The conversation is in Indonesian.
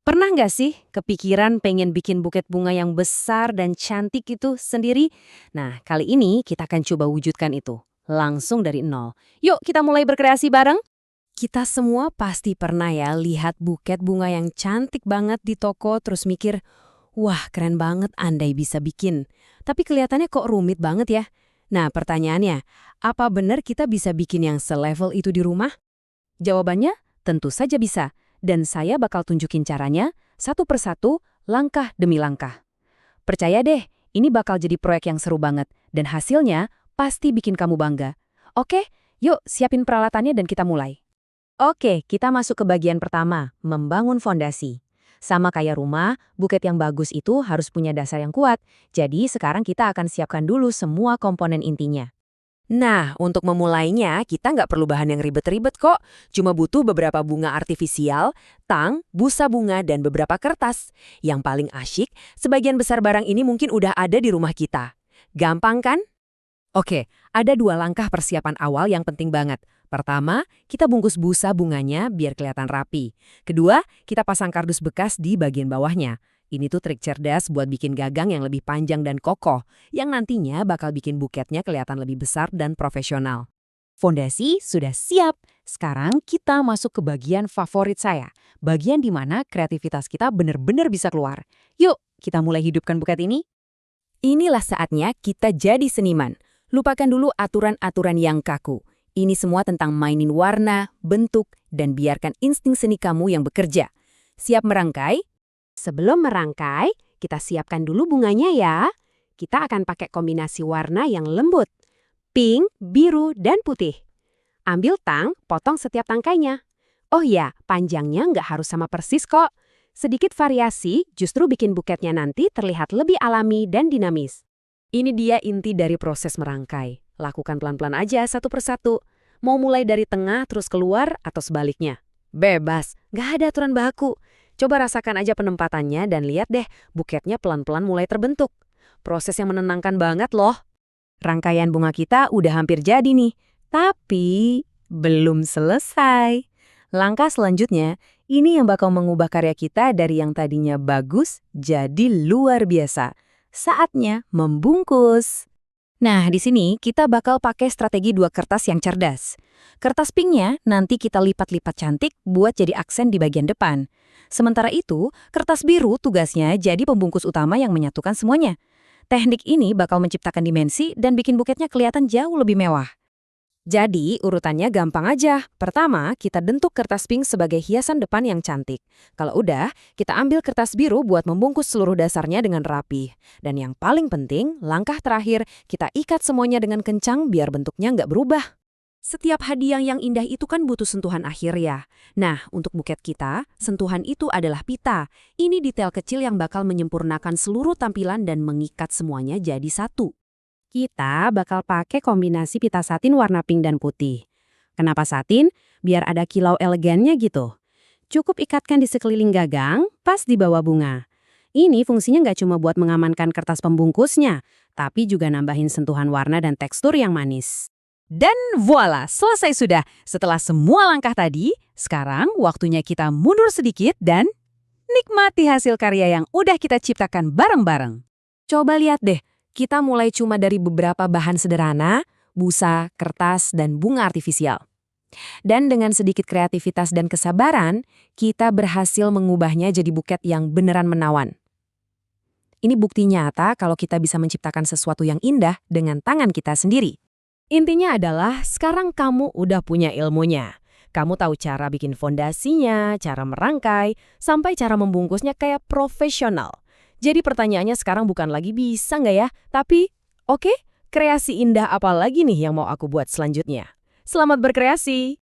Pernah nggak sih kepikiran pengen bikin buket bunga yang besar dan cantik itu sendiri? Nah, kali ini kita akan coba wujudkan itu. Langsung dari nol. Yuk kita mulai berkreasi bareng. Kita semua pasti pernah ya lihat buket bunga yang cantik banget di toko terus mikir, wah keren banget andai bisa bikin. Tapi kelihatannya kok rumit banget ya. Nah pertanyaannya, apa benar kita bisa bikin yang selevel itu di rumah? Jawabannya tentu saja bisa. Dan saya bakal tunjukin caranya satu persatu, langkah demi langkah. Percaya deh, ini bakal jadi proyek yang seru banget. Dan hasilnya pasti bikin kamu bangga. Oke, yuk siapin peralatannya dan kita mulai. Oke, kita masuk ke bagian pertama, membangun fondasi. Sama kayak rumah, buket yang bagus itu harus punya dasar yang kuat. Jadi sekarang kita akan siapkan dulu semua komponen intinya. Nah, untuk memulainya, kita nggak perlu bahan yang ribet-ribet kok. Cuma butuh beberapa bunga artifisial, tang, busa bunga, dan beberapa kertas. Yang paling asyik, sebagian besar barang ini mungkin udah ada di rumah kita. Gampang kan? Oke, ada dua langkah persiapan awal yang penting banget. Pertama, kita bungkus busa bunganya biar kelihatan rapi. Kedua, kita pasang kardus bekas di bagian bawahnya. Ini tuh trik cerdas buat bikin gagang yang lebih panjang dan kokoh, yang nantinya bakal bikin buketnya kelihatan lebih besar dan profesional. Fondasi sudah siap. Sekarang kita masuk ke bagian favorit saya. Bagian di mana kreativitas kita benar-benar bisa keluar. Yuk, kita mulai hidupkan buket ini. Inilah saatnya kita jadi seniman. Lupakan dulu aturan-aturan yang kaku. Ini semua tentang mainin warna, bentuk, dan biarkan insting seni kamu yang bekerja. Siap merangkai? Sebelum merangkai, kita siapkan dulu bunganya ya. Kita akan pakai kombinasi warna yang lembut. Pink, biru, dan putih. Ambil tang, potong setiap tangkainya. Oh ya, panjangnya nggak harus sama persis kok. Sedikit variasi justru bikin buketnya nanti terlihat lebih alami dan dinamis. Ini dia inti dari proses merangkai. Lakukan pelan-pelan aja satu persatu. Mau mulai dari tengah terus keluar atau sebaliknya. Bebas, nggak ada aturan baku. Coba rasakan aja penempatannya dan lihat deh, buketnya pelan-pelan mulai terbentuk. Proses yang menenangkan banget loh. Rangkaian bunga kita udah hampir jadi nih, tapi belum selesai. Langkah selanjutnya, ini yang bakal mengubah karya kita dari yang tadinya bagus jadi luar biasa. Saatnya membungkus. Nah, di sini kita bakal pakai strategi dua kertas yang cerdas. Kertas pinknya nanti kita lipat-lipat cantik buat jadi aksen di bagian depan. Sementara itu, kertas biru tugasnya jadi pembungkus utama yang menyatukan semuanya. Teknik ini bakal menciptakan dimensi dan bikin buketnya kelihatan jauh lebih mewah. Jadi, urutannya gampang aja. Pertama, kita bentuk kertas pink sebagai hiasan depan yang cantik. Kalau udah, kita ambil kertas biru buat membungkus seluruh dasarnya dengan rapi. Dan yang paling penting, langkah terakhir, kita ikat semuanya dengan kencang biar bentuknya nggak berubah. Setiap hadiah yang indah itu kan butuh sentuhan akhir ya. Nah, untuk buket kita, sentuhan itu adalah pita. Ini detail kecil yang bakal menyempurnakan seluruh tampilan dan mengikat semuanya jadi satu. Kita bakal pakai kombinasi pita satin warna pink dan putih. Kenapa satin? Biar ada kilau elegannya gitu. Cukup ikatkan di sekeliling gagang, pas di bawah bunga. Ini fungsinya nggak cuma buat mengamankan kertas pembungkusnya, tapi juga nambahin sentuhan warna dan tekstur yang manis. Dan voila, selesai sudah. Setelah semua langkah tadi, sekarang waktunya kita mundur sedikit dan nikmati hasil karya yang udah kita ciptakan bareng-bareng. Coba lihat deh. Kita mulai cuma dari beberapa bahan sederhana, busa, kertas, dan bunga artifisial. Dan dengan sedikit kreativitas dan kesabaran, kita berhasil mengubahnya jadi buket yang beneran menawan. Ini bukti nyata kalau kita bisa menciptakan sesuatu yang indah dengan tangan kita sendiri. Intinya adalah sekarang kamu udah punya ilmunya. Kamu tahu cara bikin fondasinya, cara merangkai, sampai cara membungkusnya kayak profesional. Jadi pertanyaannya sekarang bukan lagi bisa nggak ya, tapi oke, kreasi indah apa lagi nih yang mau aku buat selanjutnya? Selamat berkreasi!